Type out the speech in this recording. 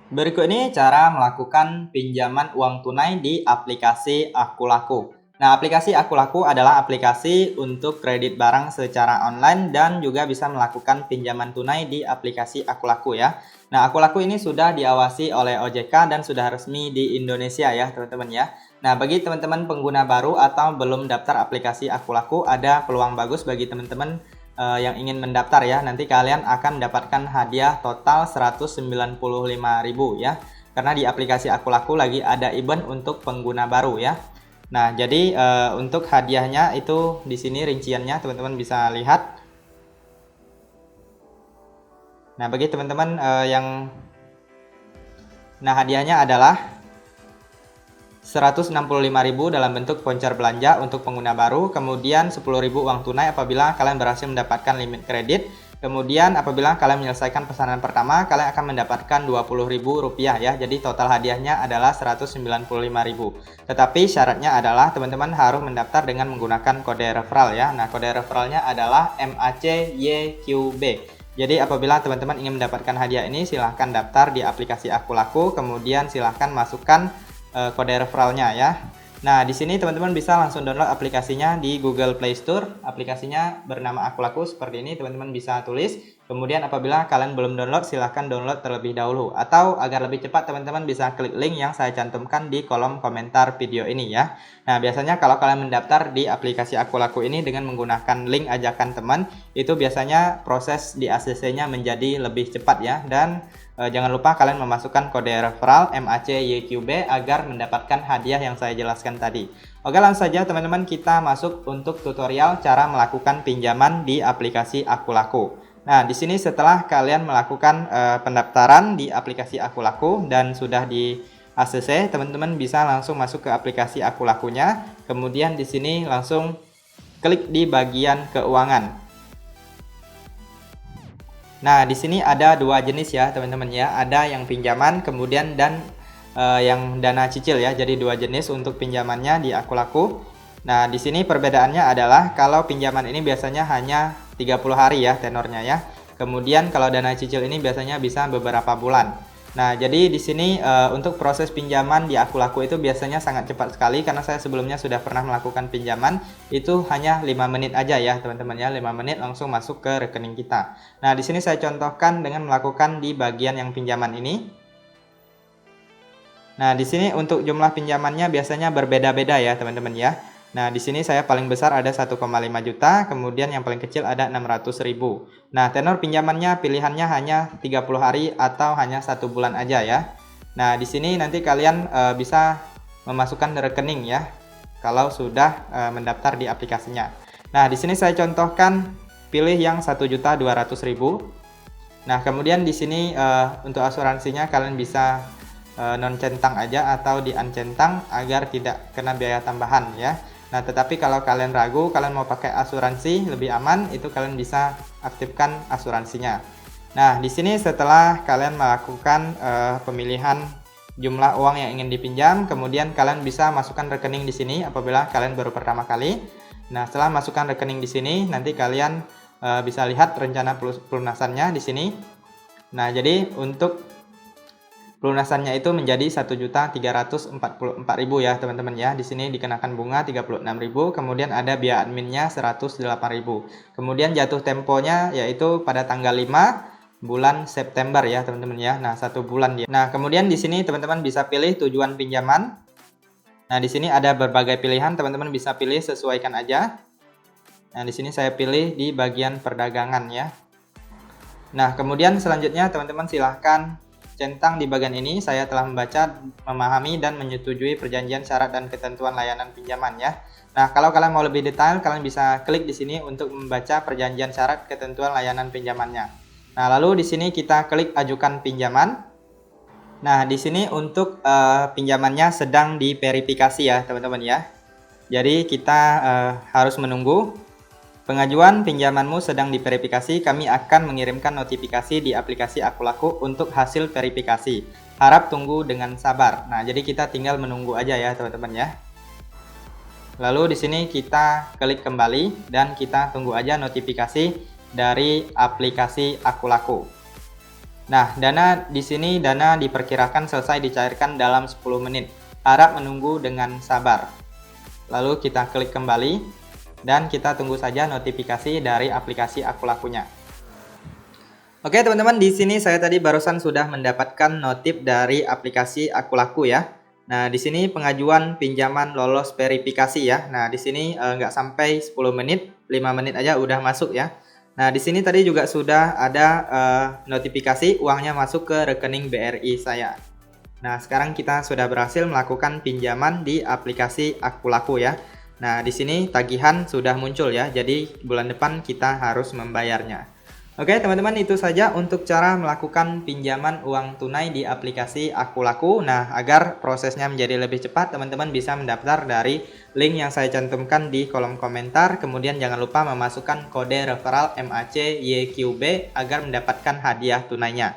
Berikut ini cara melakukan pinjaman uang tunai di aplikasi Akulaku. Nah, aplikasi Akulaku adalah aplikasi untuk kredit barang secara online dan juga bisa melakukan pinjaman tunai di aplikasi Akulaku ya. Nah, Akulaku ini sudah diawasi oleh OJK dan sudah resmi di Indonesia ya, teman-teman ya. Nah, bagi teman-teman pengguna baru atau belum daftar aplikasi Akulaku, ada peluang bagus bagi teman-teman yang ingin mendaftar ya. Nanti kalian akan mendapatkan hadiah total 195.000 ya. Karena di aplikasi Akulaku lagi ada event untuk pengguna baru ya. Nah, jadi untuk hadiahnya itu di sini rinciannya teman-teman bisa lihat. Nah, bagi teman-teman hadiahnya adalah 165.000 dalam bentuk voucher belanja untuk pengguna baru, kemudian 10.000 uang tunai apabila kalian berhasil mendapatkan limit kredit. Kemudian apabila kalian menyelesaikan pesanan pertama, kalian akan mendapatkan Rp20.000 ya. Jadi total hadiahnya adalah 195.000. Tetapi syaratnya adalah teman-teman harus mendaftar dengan menggunakan kode referral ya. Nah, kode referralnya adalah MACYQB. Jadi apabila teman-teman ingin mendapatkan hadiah ini, silahkan daftar di aplikasi Akulaku, kemudian silahkan masukkan kode referralnya ya. Nah, di sini teman-teman bisa langsung download aplikasinya di Google Play Store. Aplikasinya bernama Akulaku seperti ini, teman-teman bisa tulis. Kemudian apabila kalian belum download, silahkan download terlebih dahulu. Atau agar lebih cepat, teman-teman bisa klik link yang saya cantumkan di kolom komentar video ini ya. Nah, biasanya kalau kalian mendaftar di aplikasi Akulaku ini dengan menggunakan link ajakan teman, itu biasanya proses di ACC-nya menjadi lebih cepat ya. Dan jangan lupa kalian memasukkan kode referral MACYQB agar mendapatkan hadiah yang saya jelaskan tadi. Oke, langsung saja teman-teman kita masuk untuk tutorial cara melakukan pinjaman di aplikasi Akulaku. Nah, di sini setelah kalian melakukan pendaftaran di aplikasi Akulaku dan sudah di ACC, teman-teman bisa langsung masuk ke aplikasi Akulakunya. Kemudian di sini langsung klik di bagian keuangan. Nah, di sini ada dua jenis ya, teman-teman ya. Ada yang pinjaman, kemudian dan yang dana cicil ya. Jadi dua jenis untuk pinjamannya di Akulaku. Nah, di sini perbedaannya adalah kalau pinjaman ini biasanya hanya 30 hari ya tenornya ya. Kemudian kalau dana cicil ini biasanya bisa beberapa bulan. Nah, jadi di sini untuk proses pinjaman di Akulaku itu biasanya sangat cepat sekali karena saya sebelumnya sudah pernah melakukan pinjaman itu hanya 5 menit aja ya, teman-teman ya. 5 menit langsung masuk ke rekening kita. Nah, di sini saya contohkan dengan melakukan di bagian yang pinjaman ini. Nah, di sini untuk jumlah pinjamannya biasanya berbeda-beda ya, teman-teman ya. Nah, di sini saya paling besar ada 1,5 juta, kemudian yang paling kecil ada 600.000. Nah, tenor pinjamannya pilihannya hanya 30 hari atau hanya 1 bulan aja ya. Nah, di sini nanti kalian bisa memasukkan rekening ya kalau sudah mendaftar di aplikasinya. Nah, di sini saya contohkan pilih yang 1.200.000. Nah, kemudian di sini untuk asuransinya kalian bisa non centang aja atau di uncentang agar tidak kena biaya tambahan ya. Nah, tetapi kalau kalian ragu, kalian mau pakai asuransi lebih aman, itu kalian bisa aktifkan asuransinya. Nah, di sini setelah kalian melakukan pemilihan jumlah uang yang ingin dipinjam, kemudian kalian bisa masukkan rekening di sini apabila kalian baru pertama kali. Nah, setelah masukkan rekening di sini, nanti kalian bisa lihat rencana pelunasannya di sini. Nah, jadi untuk pelunasannya itu menjadi 1.344.000 ya, teman-teman ya. Di sini dikenakan bunga 36.000, kemudian ada biaya adminnya 108.000. Kemudian jatuh temponya yaitu pada tanggal 5 bulan September ya, teman-teman ya. Nah, 1 bulan dia. Nah, kemudian di sini teman-teman bisa pilih tujuan pinjaman. Nah, di sini ada berbagai pilihan, teman-teman bisa pilih, sesuaikan aja. Nah, di sini saya pilih di bagian perdagangan ya. Nah, kemudian selanjutnya teman-teman silahkan centang di bagian ini. Saya telah membaca, memahami, dan menyetujui perjanjian syarat dan ketentuan layanan pinjaman ya. Nah, kalau kalian mau lebih detail, kalian bisa klik di sini untuk membaca perjanjian syarat ketentuan layanan pinjamannya. Nah, lalu di sini kita klik ajukan pinjaman. Nah, di sini untuk pinjamannya sedang diverifikasi ya, teman-teman ya. Jadi kita harus menunggu. Pengajuan pinjamanmu sedang diverifikasi, kami akan mengirimkan notifikasi di aplikasi Akulaku untuk hasil verifikasi. Harap tunggu dengan sabar. Nah, jadi kita tinggal menunggu aja ya, teman-teman ya. Lalu di sini kita klik kembali dan kita tunggu aja notifikasi dari aplikasi Akulaku. Nah, dana di sini dana diperkirakan selesai dicairkan dalam 10 menit. Harap menunggu dengan sabar. Lalu kita klik kembali dan kita tunggu saja notifikasi dari aplikasi Akulakunya. Oke teman-teman, di sini saya tadi barusan sudah mendapatkan notif dari aplikasi Akulaku ya. Nah, di sini pengajuan pinjaman lolos verifikasi ya. Nah, di sini nggak sampai 10 menit, 5 menit aja udah masuk ya. Nah, di sini tadi juga sudah ada notifikasi uangnya masuk ke rekening BRI saya. Nah, sekarang kita sudah berhasil melakukan pinjaman di aplikasi Akulaku ya. Nah, di sini tagihan sudah muncul ya. Jadi bulan depan kita harus membayarnya. Oke, teman-teman, itu saja untuk cara melakukan pinjaman uang tunai di aplikasi Akulaku. Nah, agar prosesnya menjadi lebih cepat, teman-teman bisa mendaftar dari link yang saya cantumkan di kolom komentar. Kemudian jangan lupa memasukkan kode referral MAC YQB agar mendapatkan hadiah tunainya.